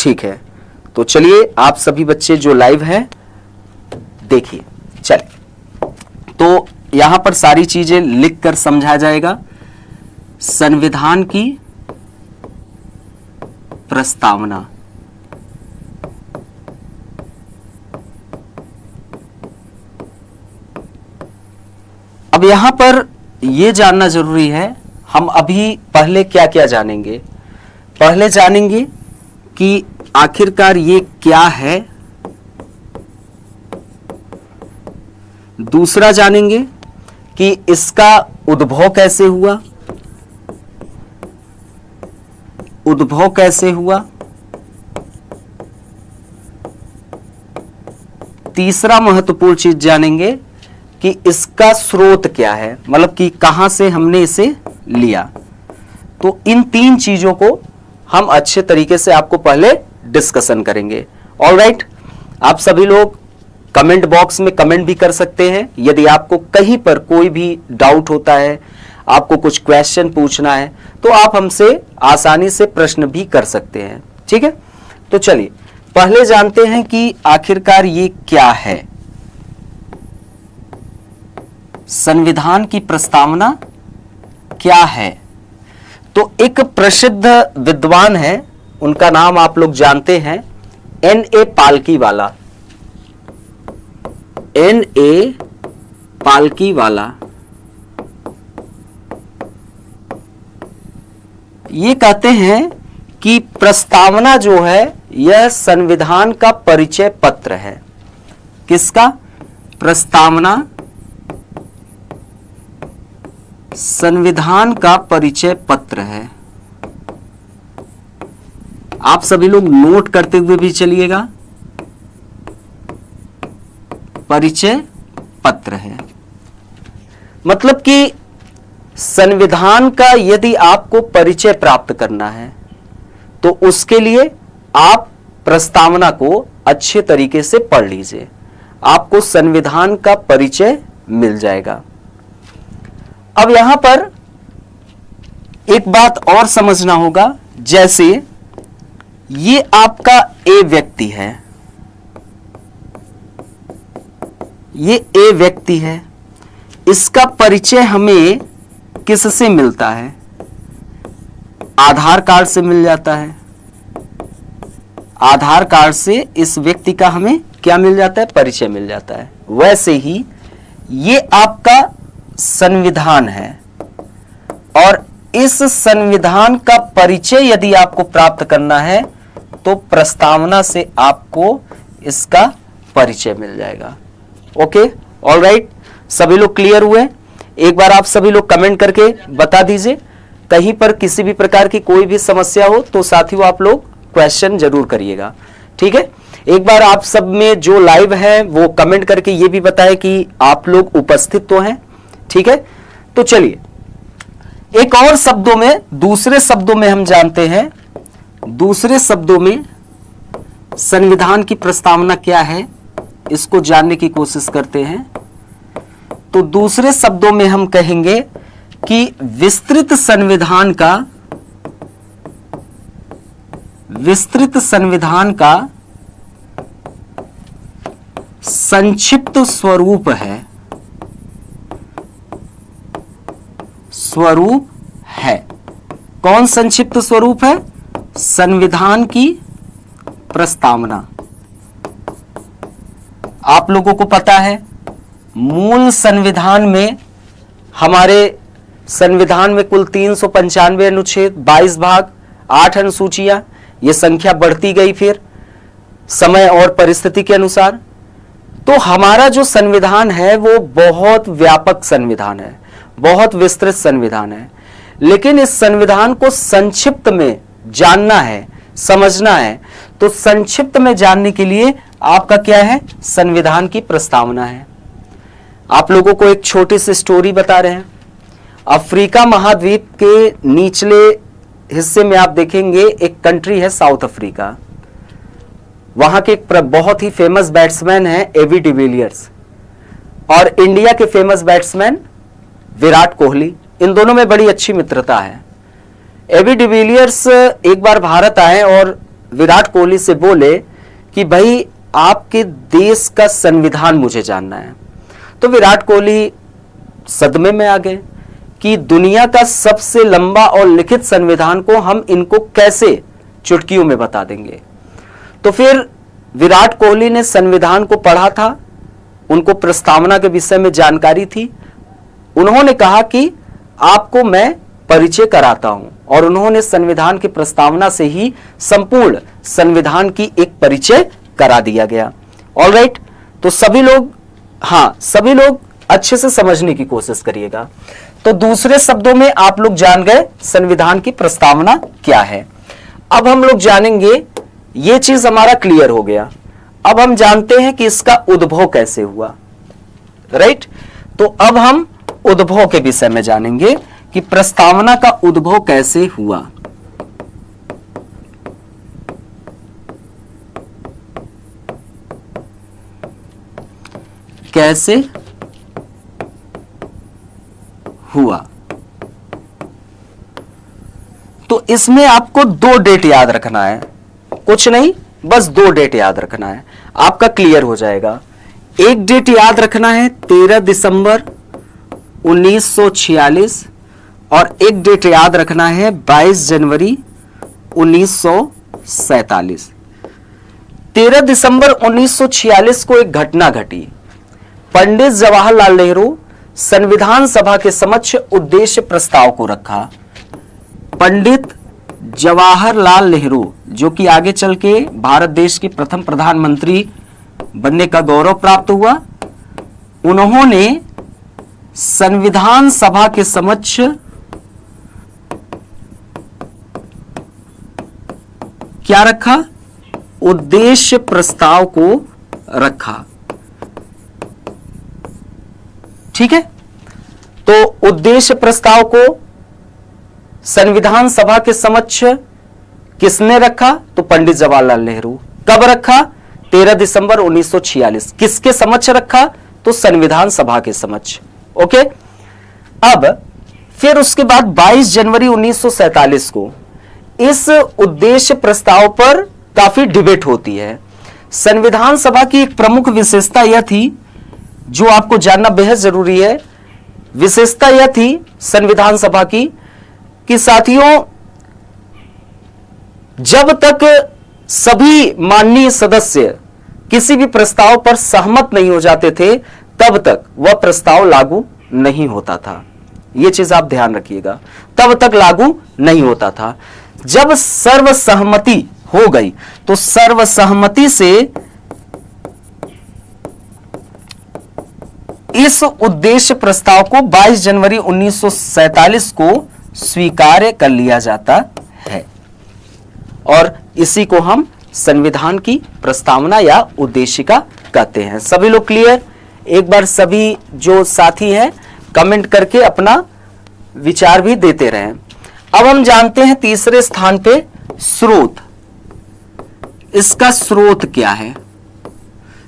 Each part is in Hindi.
ठीक है, तो चलिए आप सभी बच्चे जो लाइव हैं देखिए। चलिए, तो यहां पर सारी चीजें लिखकर समझा जाएगा। संविधान की प्रस्तावना, अब यहां पर यह जानना जरूरी है, हम अभी पहले क्या क्या जानेंगे। पहले जानेंगे कि आखिरकार ये क्या है, दूसरा जानेंगे कि इसका उद्भव कैसे हुआ, उद्भव कैसे हुआ, तीसरा महत्वपूर्ण चीज जानेंगे कि इसका स्रोत क्या है, मतलब कि कहां से हमने इसे लिया। तो इन तीन चीजों को हम अच्छे तरीके से आपको पहले डिस्कशन करेंगे। ऑलराइट, आप सभी लोग कमेंट बॉक्स में कमेंट भी कर सकते हैं। यदि आपको कहीं पर कोई भी डाउट होता है, आपको कुछ क्वेश्चन पूछना है, तो आप हमसे आसानी से प्रश्न भी कर सकते हैं। ठीक है, तो चलिए पहले जानते हैं कि आखिरकार ये क्या है। संविधान की प्रस्तावना क्या है? तो एक प्रसिद्ध विद्वान है, उनका नाम आप लोग जानते हैं, N.A. पालकीवाला। N.A. पालकीवाला ये कहते हैं कि प्रस्तावना जो है यह संविधान का परिचय पत्र है। किसका? प्रस्तावना संविधान का परिचय पत्र है। आप सभी लोग नोट करते हुए भी चलिएगा, परिचय पत्र है। मतलब कि संविधान का यदि आपको परिचय प्राप्त करना है तो उसके लिए आप प्रस्तावना को अच्छे तरीके से पढ़ लीजिए, आपको संविधान का परिचय मिल जाएगा। अब यहां पर एक बात और समझना होगा, जैसे ये आपका ए व्यक्ति है, ये ए व्यक्ति है, इसका परिचय हमें किससे मिलता है? आधार कार्ड से मिल जाता है। आधार कार्ड से इस व्यक्ति का हमें क्या मिल जाता है? परिचय मिल जाता है। वैसे ही ये आपका संविधान है और इस संविधान का परिचय यदि आपको प्राप्त करना है तो प्रस्तावना से आपको इसका परिचय मिल जाएगा। ओके, ऑलराइट, सभी लोग क्लियर हुए? एक बार आप सभी लोग कमेंट करके बता दीजिए, कहीं पर किसी भी प्रकार की कोई भी समस्या हो तो साथियों आप लोग क्वेश्चन जरूर करिएगा। ठीक है, एक बार आप सब में जो लाइव है वो कमेंट करके ये भी बताएं कि आप लोग उपस्थित तो हैं। ठीक है, तो चलिए एक और शब्दों में, दूसरे शब्दों में हम जानते हैं, दूसरे शब्दों में संविधान की प्रस्तावना क्या है इसको जानने की कोशिश करते हैं। तो दूसरे शब्दों में हम कहेंगे कि विस्तृत संविधान का संक्षिप्त स्वरूप है, स्वरूप है। कौन संक्षिप्त स्वरूप है? संविधान की प्रस्तावना। आप लोगों को पता है मूल संविधान में, हमारे संविधान में कुल 395 अनुच्छेद, 22 भाग, 8 अनुसूचियां, ये संख्या बढ़ती गई फिर समय और परिस्थिति के अनुसार। तो हमारा जो संविधान है वो बहुत व्यापक संविधान है, बहुत विस्तृत संविधान है। लेकिन इस संविधान को संक्षिप्त में जानना है, समझना है, तो संक्षिप्त में जानने के लिए आपका क्या है? संविधान की प्रस्तावना है। आप लोगों को एक छोटी सी स्टोरी बता रहे हैं। अफ्रीका महाद्वीप के निचले हिस्से में आप देखेंगे एक कंट्री है साउथ अफ्रीका। वहां के एक बहुत ही फेमस बैट्समैन है एबी डिविलियर्स, और इंडिया के फेमस बैट्समैन विराट कोहली। इन दोनों में बड़ी अच्छी मित्रता है। एबी डिविलियर्स एक बार भारत आए और विराट कोहली से बोले कि भाई आपके देश का संविधान मुझे जानना है, तो विराट कोहली सदमे में आ गए कि दुनिया का सबसे लंबा और लिखित संविधान को हम इनको कैसे चुटकियों में बता देंगे। तो फिर विराट कोहली ने संविधान को पढ़ा था, उनको प्रस्तावना के विषय में जानकारी थी। उन्होंने कहा कि आपको मैं परिचय कराता हूं, और उन्होंने संविधान की प्रस्तावना से ही संपूर्ण संविधान की एक परिचय करा दिया गया। ऑलराइट, तो सभी लोग अच्छे से समझने की कोशिश करिएगा। तो दूसरे शब्दों में आप लोग जान गए संविधान की प्रस्तावना क्या है। अब हम लोग जानेंगे, ये चीज हमारा क्लियर हो गया। अब हम जानते हैं कि इसका उद्भव कैसे हुआ। राइट, तो अब हम उद्भव के विषय में जानेंगे कि प्रस्तावना का उद्भव कैसे हुआ। कैसे हुआ, तो इसमें आपको 2 डेट याद रखना है, कुछ नहीं, बस 2 डेट याद रखना है, आपका क्लियर हो जाएगा। एक डेट याद रखना है 13 दिसंबर 1946, और एक डेट याद रखना है 22 जनवरी 1947। 13 दिसंबर 1946 को एक घटना घटी। पंडित जवाहरलाल नेहरू संविधान सभा के समक्ष उद्देश्य प्रस्ताव को रखा। पंडित जवाहरलाल नेहरू, जो कि आगे चल के भारत देश के प्रथम प्रधानमंत्री बनने का गौरव प्राप्त हुआ, उन्होंने संविधान सभा के समक्ष क्या रखा? उद्देश्य प्रस्ताव को रखा। ठीक है, तो उद्देश्य प्रस्ताव को संविधान सभा के समक्ष किसने रखा? तो पंडित जवाहरलाल नेहरू। कब रखा? 13 दिसंबर 1946। किसके समक्ष रखा? तो संविधान सभा के समक्ष। ओके, अब फिर उसके बाद 22 जनवरी 1947 को इस उद्देश्य प्रस्ताव पर काफी डिबेट होती है। संविधान सभा की एक प्रमुख विशेषता यह थी, जो आपको जानना बेहद जरूरी है। विशेषता यह थी संविधान सभा की कि साथियों, जब तक सभी माननीय सदस्य किसी भी प्रस्ताव पर सहमत नहीं हो जाते थे, तब तक वह प्रस्ताव लागू नहीं होता था। यह चीज आप ध्यान रखिएगा, तब तक लागू नहीं होता था। जब सर्वसहमति हो गई, तो सर्वसहमति से इस उद्देश्य प्रस्ताव को 22 जनवरी 1947 को स्वीकार कर लिया जाता है, और इसी को हम संविधान की प्रस्तावना या उद्देशिका कहते हैं। सभी लोग क्लियर? एक बार सभी जो साथी हैं कमेंट करके अपना विचार भी देते रहें। अब हम जानते हैं तीसरे स्थान पे स्रोत। इसका स्रोत क्या है?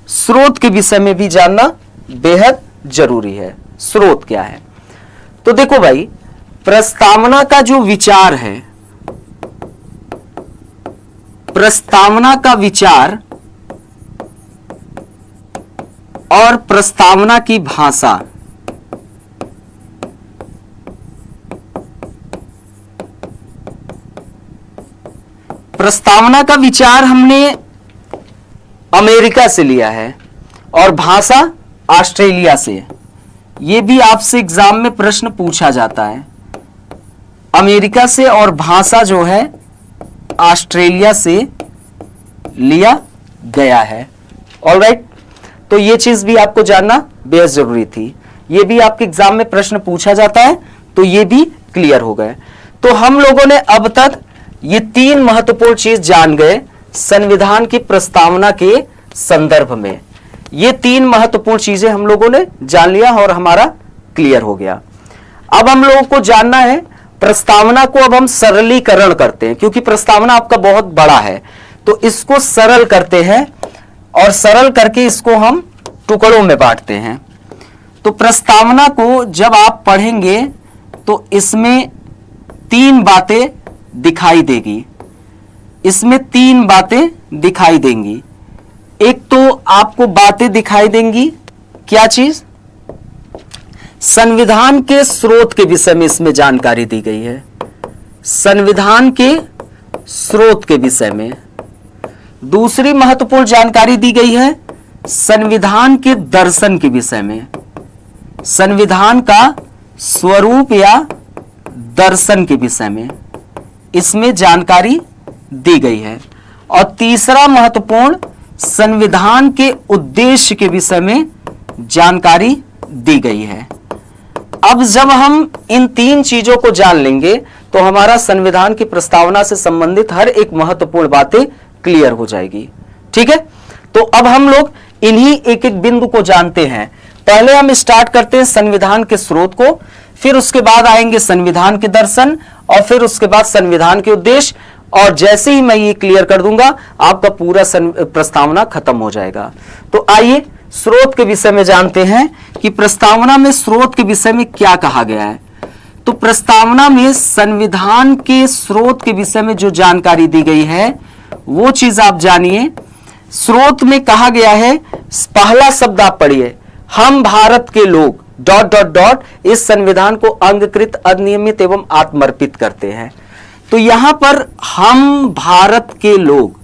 स्रोत के विषय में भी जानना बेहद जरूरी है। स्रोत क्या है? तो देखो भाई, प्रस्तावना का जो विचार है, प्रस्तावना का विचार और प्रस्तावना की भाषा, प्रस्तावना का विचार हमने अमेरिका से लिया है और भाषा ऑस्ट्रेलिया से। यह भी आपसे एग्जाम में प्रश्न पूछा जाता है। अमेरिका से और भाषा जो है ऑस्ट्रेलिया से लिया गया है। ऑलराइट, तो यह चीज भी आपको जानना बेहद जरूरी थी। यह भी आपके एग्जाम में प्रश्न पूछा जाता है, तो यह भी क्लियर हो गए। तो हम लोगों ने अब तक ये 3 महत्वपूर्ण चीज जान गए संविधान की प्रस्तावना के संदर्भ में। ये 3 महत्वपूर्ण चीजें हम लोगों ने जान लिया और हमारा क्लियर हो गया। अब हम लोगों को जानना है प्रस्तावना को। अब हम सरलीकरण करते हैं, क्योंकि प्रस्तावना आपका बहुत बड़ा है, तो इसको सरल करते हैं और सरल करके इसको हम टुकड़ों में बांटते हैं। तो प्रस्तावना को जब आप पढ़ेंगे तो इसमें 3 बातें दिखाई देगी। इसमें तीन बातें दिखाई देंगी। एक तो आपको बातें दिखाई देंगी, क्या चीज? संविधान के स्रोत के विषय में इसमें जानकारी दी गई है, संविधान के स्रोत के विषय में। दूसरी महत्वपूर्ण जानकारी दी गई है संविधान के दर्शन के विषय में, संविधान का स्वरूप या दर्शन के विषय में इसमें जानकारी दी गई है। और तीसरा महत्वपूर्ण संविधान के उद्देश्य के विषय में जानकारी दी गई है। अब जब हम इन तीन चीजों को जान लेंगे तो हमारा संविधान की प्रस्तावना से संबंधित हर एक महत्वपूर्ण बातें क्लियर हो जाएगी। ठीक है, तो अब हम लोग इन्हीं एक एक बिंदु को जानते हैं। पहले हम स्टार्ट करते हैं संविधान के स्रोत को, फिर उसके बाद आएंगे संविधान के दर्शन, और फिर उसके बाद संविधान के उद्देश्य। और जैसे ही मैं ये क्लियर कर दूंगा आपका पूरा प्रस्तावना खत्म हो जाएगा। तो आइए स्रोत के विषय में जानते हैं कि प्रस्तावना में स्रोत के विषय में क्या कहा गया है। तो प्रस्तावना में संविधान के स्रोत के विषय में जो जानकारी दी गई है वो चीज आप जानिए। स्रोत में कहा गया है, पहला शब्द आप पढ़िए, हम भारत के लोग ... इस संविधान को अंगीकृत, अधिनियमित एवं आत्मर्पित करते हैं। तो यहां पर हम भारत के लोग ...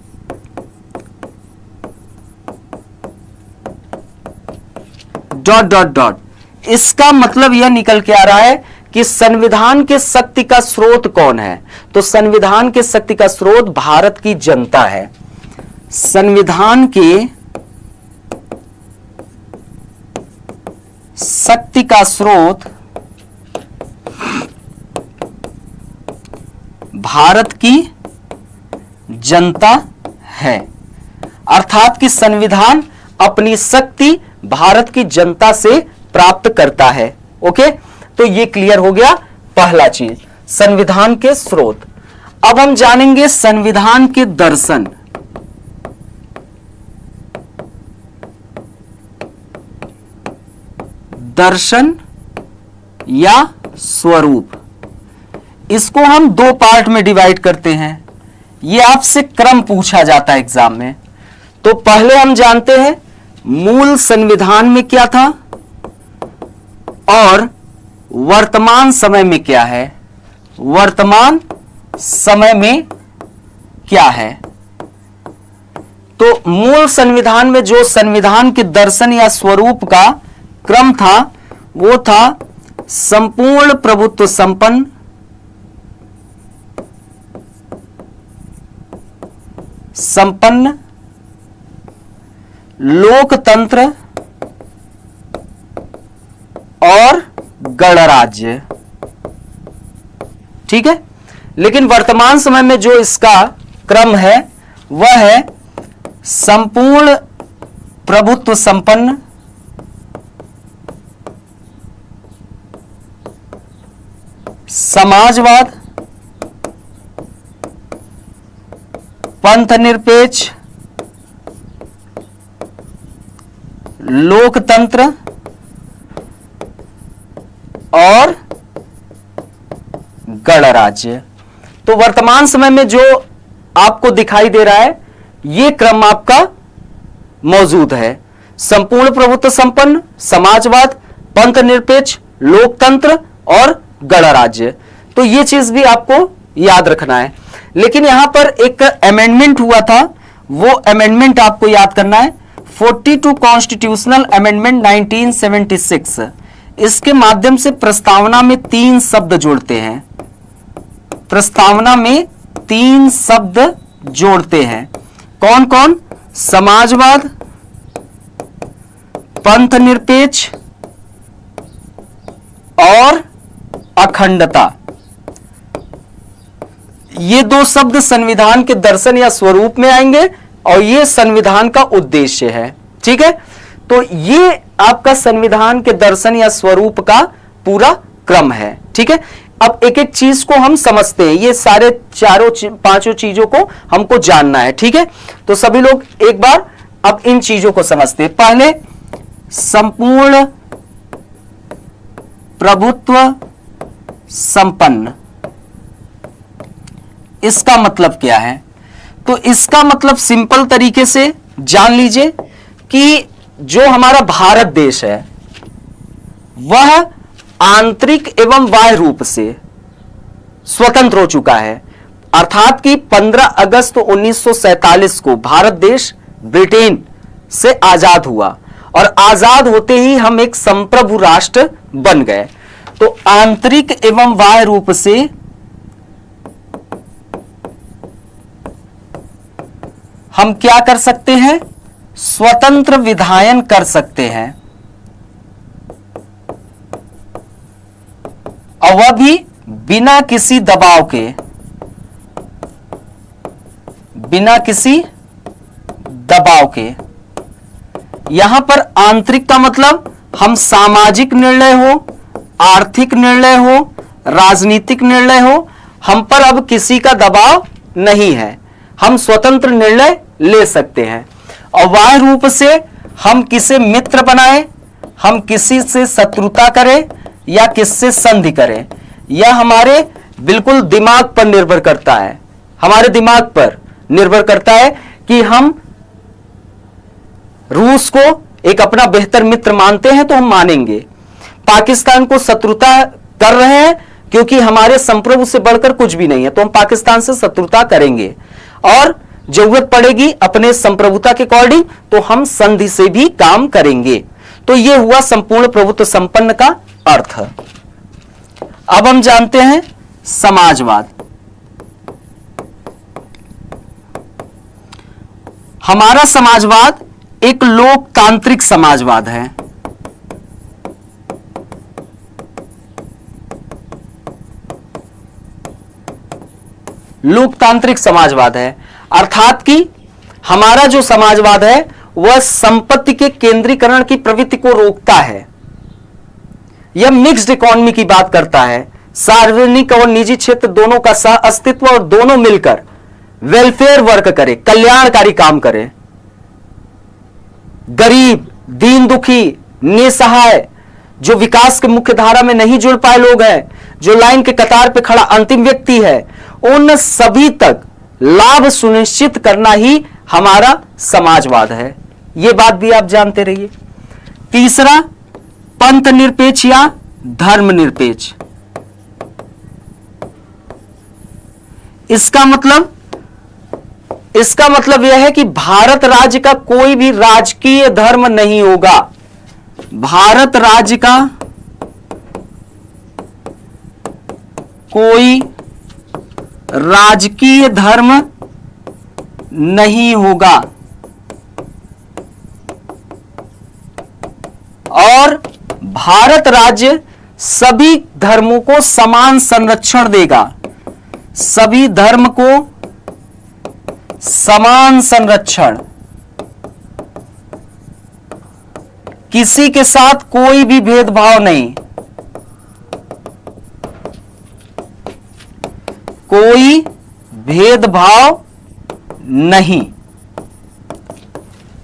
इसका मतलब यह निकल के आ रहा है कि संविधान के शक्ति का स्रोत कौन है? तो संविधान के शक्ति का स्रोत भारत की जनता है। संविधान के शक्ति का स्रोत भारत की जनता है, अर्थात कि संविधान अपनी शक्ति भारत की जनता से प्राप्त करता है। ओके, तो ये क्लियर हो गया पहला चीज, संविधान के स्रोत। अब हम जानेंगे संविधान के दर्शन। दर्शन या स्वरूप, इसको हम दो पार्ट में डिवाइड करते हैं। ये आपसे क्रम पूछा जाता है एग्जाम में। तो पहले हम जानते हैं मूल संविधान में क्या था और वर्तमान समय में क्या है। वर्तमान समय में क्या है? तो मूल संविधान में जो संविधान के दर्शन या स्वरूप का क्रम था वो था संपूर्ण प्रभुत्व संपन्न, लोकतंत्र और गणराज्य। ठीक है, लेकिन वर्तमान समय में जो इसका क्रम है वह है संपूर्ण प्रभुत्व संपन्न, समाजवाद, पंथनिरपेक्ष, लोकतंत्र और गणराज्य। तो वर्तमान समय में जो आपको दिखाई दे रहा है ये क्रम आपका मौजूद है, संपूर्ण प्रभुत्व संपन्न, समाजवाद, पंथनिरपेक्ष, लोकतंत्र और गणराज्य। तो ये चीज भी आपको याद रखना है। लेकिन यहां पर एक अमेंडमेंट हुआ था, वो अमेंडमेंट आपको याद करना है, 42 कॉन्स्टिट्यूशनल अमेंडमेंट 1976। इसके माध्यम से प्रस्तावना में 3 शब्द जोड़ते हैं, प्रस्तावना में 3 शब्द जोड़ते हैं। कौन कौन? समाजवाद, पंथनिरपेक्ष और अखंडता। ये 2 शब्द संविधान के दर्शन या स्वरूप में आएंगे और ये संविधान का उद्देश्य है। ठीक है, तो ये आपका संविधान के दर्शन या स्वरूप का पूरा क्रम है। ठीक है, अब एक एक चीज को हम समझते हैं, ये सारे पांचों चीजों को हमको जानना है। ठीक है, तो सभी लोग एक बार अब इन चीजों को समझते हैं। पहले संपूर्ण प्रभुत्व संपन्न, इसका मतलब क्या है? तो इसका मतलब सिंपल तरीके से जान लीजिए कि जो हमारा भारत देश है वह आंतरिक एवं बाह्य रूप से स्वतंत्र हो चुका है। अर्थात कि 15 अगस्त 1947 को भारत देश ब्रिटेन से आजाद हुआ और आजाद होते ही हम एक संप्रभु राष्ट्र बन गए। तो आंतरिक एवं बाह्य रूप से हम क्या कर सकते हैं? स्वतंत्र विधायन कर सकते हैं, और वह भी बिना किसी दबाव के, बिना किसी दबाव के। यहां पर आंतरिक का मतलब हम सामाजिक निर्णय हो, आर्थिक निर्णय हो, राजनीतिक निर्णय हो, हम पर अब किसी का दबाव नहीं है, हम स्वतंत्र निर्णय ले सकते हैं। और बाह्य रूप से हम किसे मित्र बनाएं, हम किसी से शत्रुता करें या किससे संधि करें, यह हमारे बिल्कुल दिमाग पर निर्भर करता है, हमारे दिमाग पर निर्भर करता है कि हम रूस को एक अपना बेहतर मित्र मानते हैं तो हम मानेंगे, पाकिस्तान को शत्रुता कर रहे हैं क्योंकि हमारे संप्रभु से बढ़कर कुछ भी नहीं है तो हम पाकिस्तान से शत्रुता करेंगे, और जरूरत पड़ेगी अपने संप्रभुता के अकॉर्डिंग तो हम संधि से भी काम करेंगे। तो यह हुआ संपूर्ण प्रभुत्व संपन्न का अर्थ। अब हम जानते हैं समाजवाद। हमारा समाजवाद एक लोकतांत्रिक समाजवाद है। लोकतांत्रिक समाजवाद है, अर्थात कि हमारा जो समाजवाद है वह संपत्ति के केंद्रीकरण की प्रवृत्ति को रोकता है। यह मिक्स्ड इकोनॉमी की बात करता है, सार्वजनिक और निजी क्षेत्र दोनों का सह अस्तित्व और दोनों मिलकर वेलफेयर वर्क करे, कल्याणकारी काम करे। गरीब, दीन दुखी, निसहाय, जो विकास के मुख्य धारा में नहीं जुड़ पाए लोग हैं, जो लाइन के कतार पे खड़ा अंतिम व्यक्ति है, उन सभी तक लाभ सुनिश्चित करना ही हमारा समाजवाद है। यह बात भी आप जानते रहिए। तीसरा, पंथ निरपेक्ष या धर्म निरपेक्ष। इसका मतलब यह है कि भारत राज्य का कोई भी राजकीय धर्म नहीं होगा। भारत राज्य का कोई राजकीय धर्म नहीं होगा और भारत राज्य सभी धर्मों को समान संरक्षण देगा, सभी धर्म को समान संरक्षण, किसी के साथ कोई भी भेदभाव नहीं, कोई भेदभाव नहीं,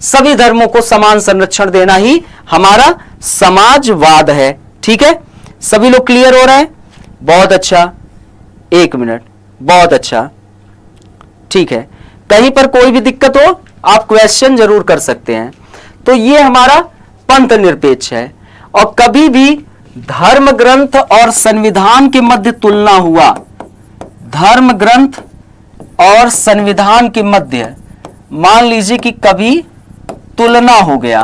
सभी धर्मों को समान संरक्षण देना ही हमारा समाजवाद है। ठीक है, सभी लोग क्लियर हो रहे हैं? बहुत अच्छा, 1 मिनट, बहुत अच्छा, ठीक है। कहीं पर कोई भी दिक्कत हो आप क्वेश्चन जरूर कर सकते हैं। तो ये हमारा पंथ निरपेक्ष है। और कभी भी धर्म ग्रंथ और संविधान के मध्य तुलना हुआ, धर्म ग्रंथ और संविधान के मध्य मान लीजिए कि कभी तुलना हो गया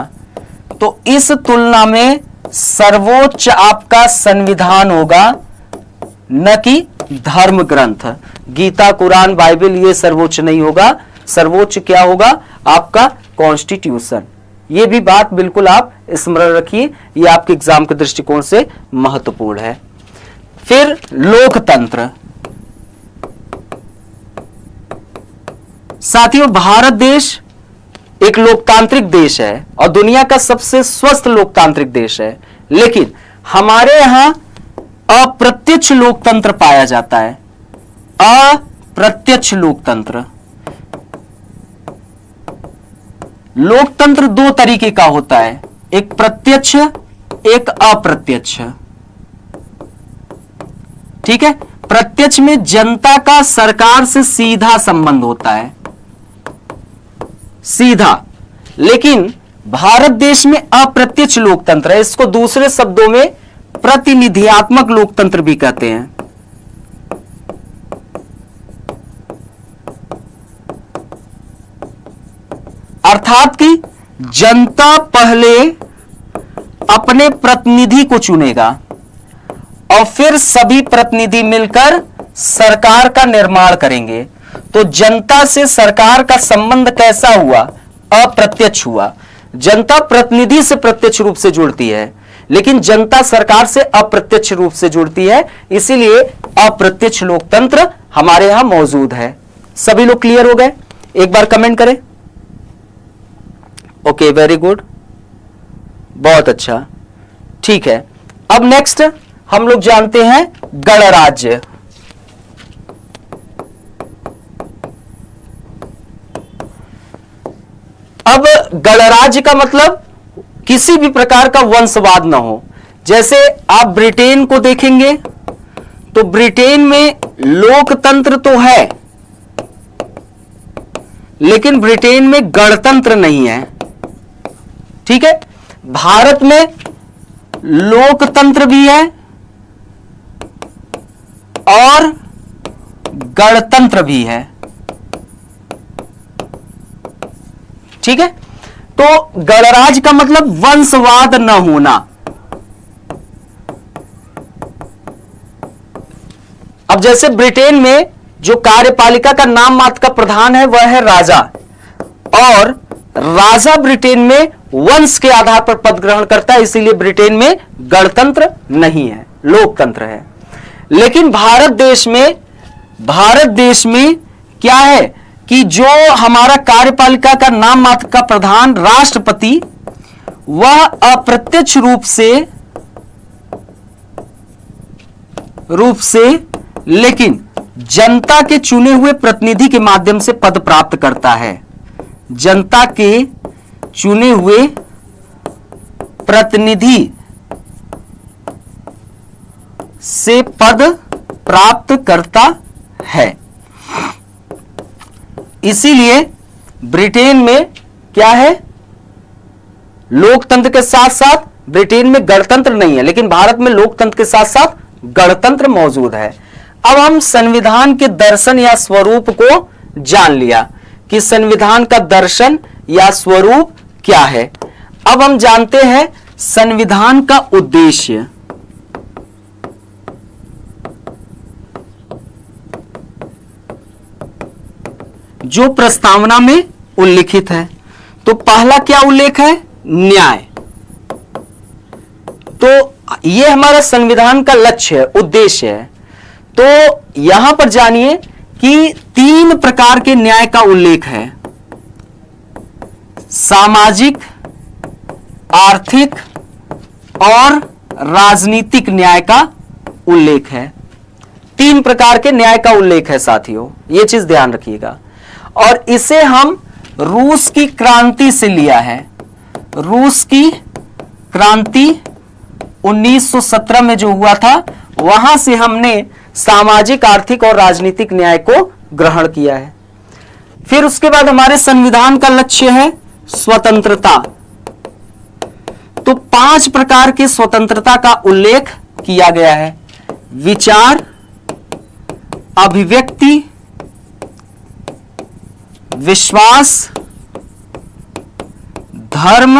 तो इस तुलना में सर्वोच्च आपका संविधान होगा, न कि धर्म ग्रंथ। गीता, कुरान, बाइबल ये सर्वोच्च नहीं होगा। सर्वोच्च क्या होगा? आपका कॉन्स्टिट्यूशन। ये भी बात बिल्कुल आप स्मरण रखिए, ये आपके एग्जाम के दृष्टिकोण से महत्वपूर्ण है। फिर लोकतंत्र। साथियों, भारत देश एक लोकतांत्रिक देश है और दुनिया का सबसे स्वस्थ लोकतांत्रिक देश है, लेकिन हमारे यहां अप्रत्यक्ष लोकतंत्र पाया जाता है। अप्रत्यक्ष लोकतंत्र। लोकतंत्र 2 तरीके का होता है, एक प्रत्यक्ष, एक अप्रत्यक्ष। ठीक है, प्रत्यक्ष में जनता का सरकार से सीधा संबंध होता है, सीधा। लेकिन भारत देश में अप्रत्यक्ष लोकतंत्र है, इसको दूसरे शब्दों में प्रतिनिधियात्मक लोकतंत्र भी कहते हैं। अर्थात कि जनता पहले अपने प्रतिनिधि को चुनेगा और फिर सभी प्रतिनिधि मिलकर सरकार का निर्माण करेंगे। तो जनता से सरकार का संबंध कैसा हुआ? अप्रत्यक्ष हुआ। जनता प्रतिनिधि से प्रत्यक्ष रूप से जुड़ती है, लेकिन जनता सरकार से अप्रत्यक्ष रूप से जुड़ती है, इसीलिए अप्रत्यक्ष लोकतंत्र हमारे यहां मौजूद है। सभी लोग क्लियर हो गए? एक बार कमेंट करें। ओके, वेरी गुड, बहुत अच्छा, ठीक है। अब नेक्स्ट हम लोग जानते हैं गणराज्य। अब गणराज्य का मतलब किसी भी प्रकार का वंशवाद ना हो। जैसे आप ब्रिटेन को देखेंगे तो ब्रिटेन में लोकतंत्र तो है, लेकिन ब्रिटेन में गणतंत्र नहीं है। ठीक है, भारत में लोकतंत्र भी है और गणतंत्र भी है। ठीक है, तो गणराज्य का मतलब वंशवाद न होना। अब जैसे ब्रिटेन में जो कार्यपालिका का नाम मात्र का प्रधान है वह है राजा, और राजा ब्रिटेन में वंश के आधार पर पद ग्रहण करता है, इसीलिए ब्रिटेन में गणतंत्र नहीं है, लोकतंत्र है। लेकिन भारत देश में क्या है कि जो हमारा कार्यपालिका का नाम मात्र का प्रधान राष्ट्रपति, वह अप्रत्यक्ष रूप से लेकिन जनता के चुने हुए प्रतिनिधि के माध्यम से पद प्राप्त करता है। जनता के चुने हुए प्रतिनिधि से पद प्राप्त करता है। इसीलिए ब्रिटेन में क्या है, लोकतंत्र के साथ साथ ब्रिटेन में गणतंत्र नहीं है, लेकिन भारत में लोकतंत्र के साथ साथ गणतंत्र मौजूद है। अब हम संविधान के दर्शन या स्वरूप को जान लिया कि संविधान का दर्शन या स्वरूप क्या है। अब हम जानते हैं संविधान का उद्देश्य। जो प्रस्तावना में उल्लिखित है, तो पहला क्या उल्लेख है? न्याय। तो यह हमारा संविधान का लक्ष्य है, उद्देश्य है। तो यहां पर जानिए कि 3 प्रकार के न्याय का उल्लेख है। सामाजिक, आर्थिक और राजनीतिक न्याय का उल्लेख है। 3 प्रकार के न्याय का उल्लेख है साथियों, यह चीज ध्यान रखिएगा। और इसे हम रूस की क्रांति से लिया है। रूस की क्रांति 1917 में जो हुआ था, वहां से हमने सामाजिक, आर्थिक और राजनीतिक न्याय को ग्रहण किया है। फिर उसके बाद हमारे संविधान का लक्ष्य है स्वतंत्रता। तो 5 प्रकार के स्वतंत्रता का उल्लेख किया गया है। विचार, अभिव्यक्ति, विश्वास, धर्म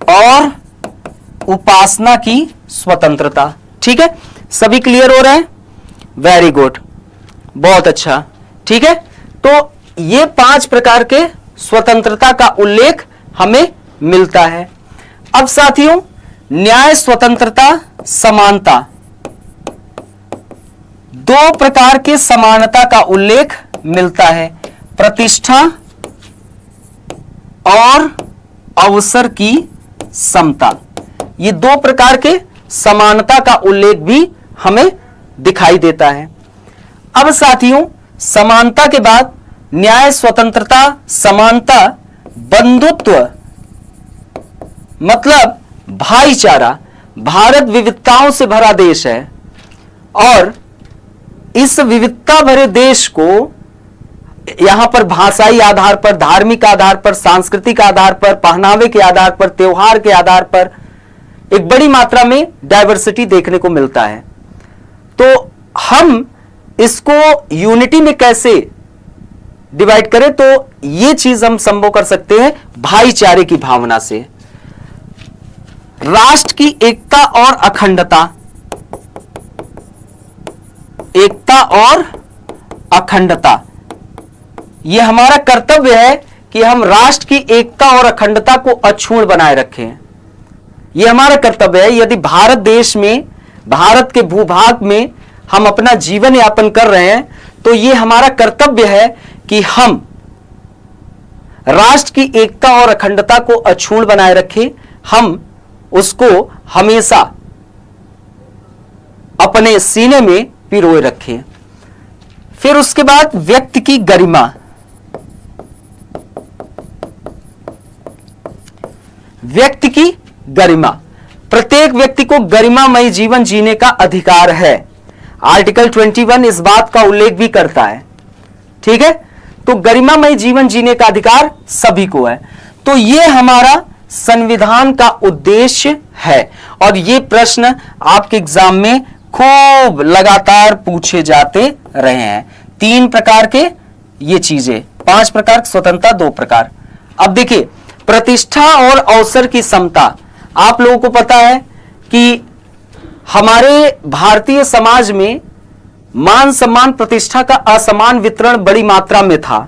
और उपासना की स्वतंत्रता। ठीक है, सभी क्लियर हो रहे हैं? वेरी गुड, बहुत अच्छा। ठीक है, तो ये 5 प्रकार के स्वतंत्रता का उल्लेख हमें मिलता है। अब साथियों, न्याय, स्वतंत्रता, समानता, 2 प्रकार के समानता का उल्लेख मिलता है। प्रतिष्ठा और अवसर की समता, ये 2 प्रकार के समानता का उल्लेख भी हमें दिखाई देता है। अब साथियों, समानता के बाद न्याय, स्वतंत्रता, समानता, बंधुत्व मतलब भाईचारा। भारत विविधताओं से भरा देश है और इस विविधता भरे देश को यहां पर भाषाई आधार पर, धार्मिक आधार पर, सांस्कृतिक आधार पर, पहनावे के आधार पर, त्योहार के आधार पर एक बड़ी मात्रा में डाइवर्सिटी देखने को मिलता है। तो हम इसको यूनिटी में कैसे डिवाइड करें, तो यह चीज हम संभव कर सकते हैं भाईचारे की भावना से। राष्ट्र की एकता और अखंडता, एकता और अखंडता, यह हमारा कर्तव्य है कि हम राष्ट्र की एकता और अखंडता को अक्षुण्ण बनाए रखें। यह हमारा कर्तव्य है। यदि भारत देश में, भारत के भूभाग में हम अपना जीवन यापन कर रहे हैं, तो यह हमारा कर्तव्य है कि हम राष्ट्र की एकता और अखंडता को अक्षुण्ण बनाए रखें। हम उसको हमेशा अपने सीने में पिरोए रखें। फिर उसके बाद व्यक्ति की गरिमा, व्यक्ति की गरिमा, प्रत्येक व्यक्ति को गरिमामय जीवन जीने का अधिकार है। आर्टिकल 21 इस बात का उल्लेख भी करता है। ठीक है, तो गरिमामय जीवन जीने का अधिकार सभी को है। तो यह हमारा संविधान का उद्देश्य है और ये प्रश्न आपके एग्जाम में खूब लगातार पूछे जाते रहे हैं। 3 प्रकार के ये चीजें, 5 प्रकार स्वतंत्रता, 2 प्रकार। अब देखिए, प्रतिष्ठा और अवसर की समता, आप लोगों को पता है कि हमारे भारतीय समाज में मान सम्मान प्रतिष्ठा का असमान वितरण बड़ी मात्रा में था।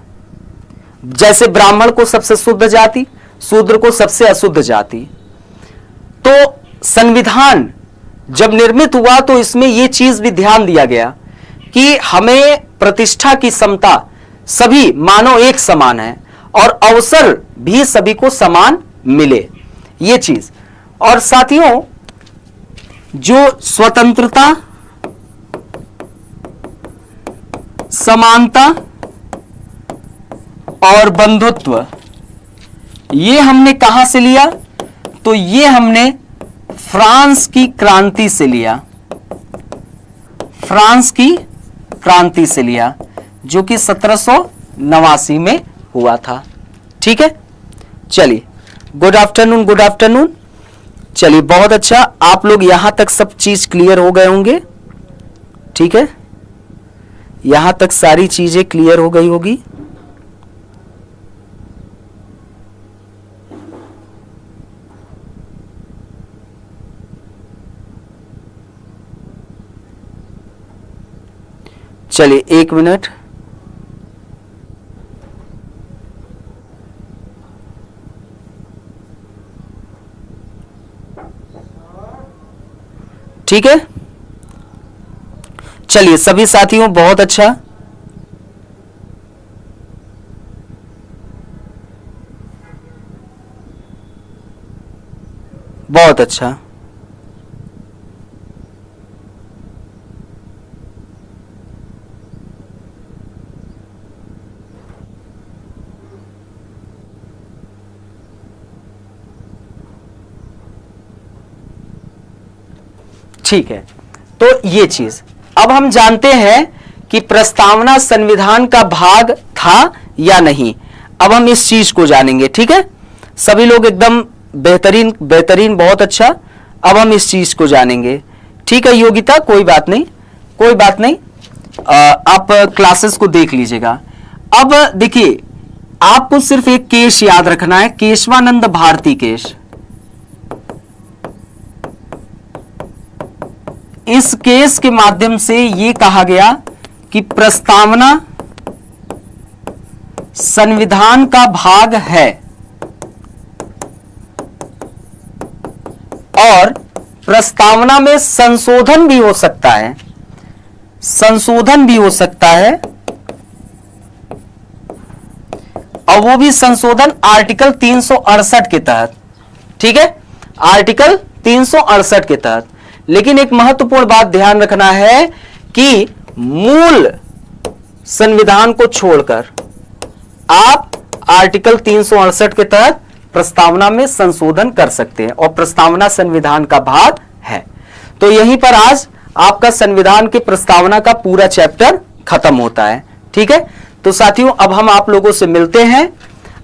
जैसे ब्राह्मण को सबसे शुद्ध जाति, शूद्र को सबसे अशुद्ध जाति। तो संविधान जब निर्मित हुआ तो इसमें यह चीज भी ध्यान दिया गया कि हमें प्रतिष्ठा की समता, सभी मानव एक समान है और अवसर भी सभी को समान मिले, ये चीज। और साथियों, जो स्वतंत्रता, समानता और बंधुत्व, ये हमने कहां से लिया, तो ये हमने फ्रांस की क्रांति से लिया। फ्रांस की क्रांति से लिया, जो कि 1789 में हुआ था। ठीक है, चलिए, गुड आफ्टरनून, गुड आफ्टरनून। चलिए, बहुत अच्छा, आप लोग यहां तक सब चीज क्लियर हो गए होंगे। ठीक है, यहां तक सारी चीजें क्लियर हो गई होगी। चलिए, 1 मिनट। ठीक है, चलिए सभी साथियों, बहुत अच्छा। बहुत अच्छा। ठीक है, तो ये चीज अब हम जानते हैं कि प्रस्तावना संविधान का भाग था या नहीं। अब हम इस चीज को जानेंगे। ठीक है, सभी लोग एकदम बेहतरीन बेहतरीन, बहुत अच्छा। अब हम इस चीज को जानेंगे। ठीक है योगिता, कोई बात नहीं, कोई बात नहीं, आप क्लासेस को देख लीजिएगा। अब देखिए, आपको सिर्फ एक केस याद रखना है, केशवानंद भारती केस। इस केस के माध्यम से यह कहा गया कि प्रस्तावना संविधान का भाग है और प्रस्तावना में संशोधन भी हो सकता है, संशोधन भी हो सकता है, और वो भी संशोधन आर्टिकल 368 के तहत। ठीक है, आर्टिकल 368 के तहत। लेकिन एक महत्वपूर्ण बात ध्यान रखना है कि मूल संविधान को छोड़कर आप आर्टिकल 368 के तहत प्रस्तावना में संशोधन कर सकते हैं और प्रस्तावना संविधान का भाग है। तो यहीं पर आज आपका संविधान के प्रस्तावना का पूरा चैप्टर खत्म होता है। ठीक है, तो साथियों अब हम आप लोगों से मिलते हैं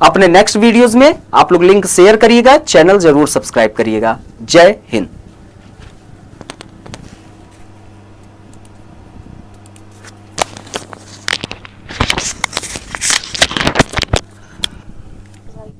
अपने नेक्स्ट वीडियोस में। आप लोग लिंक शेयर करिएगा, चैनल जरूर सब्सक्राइब करिएगा। जय हिंद।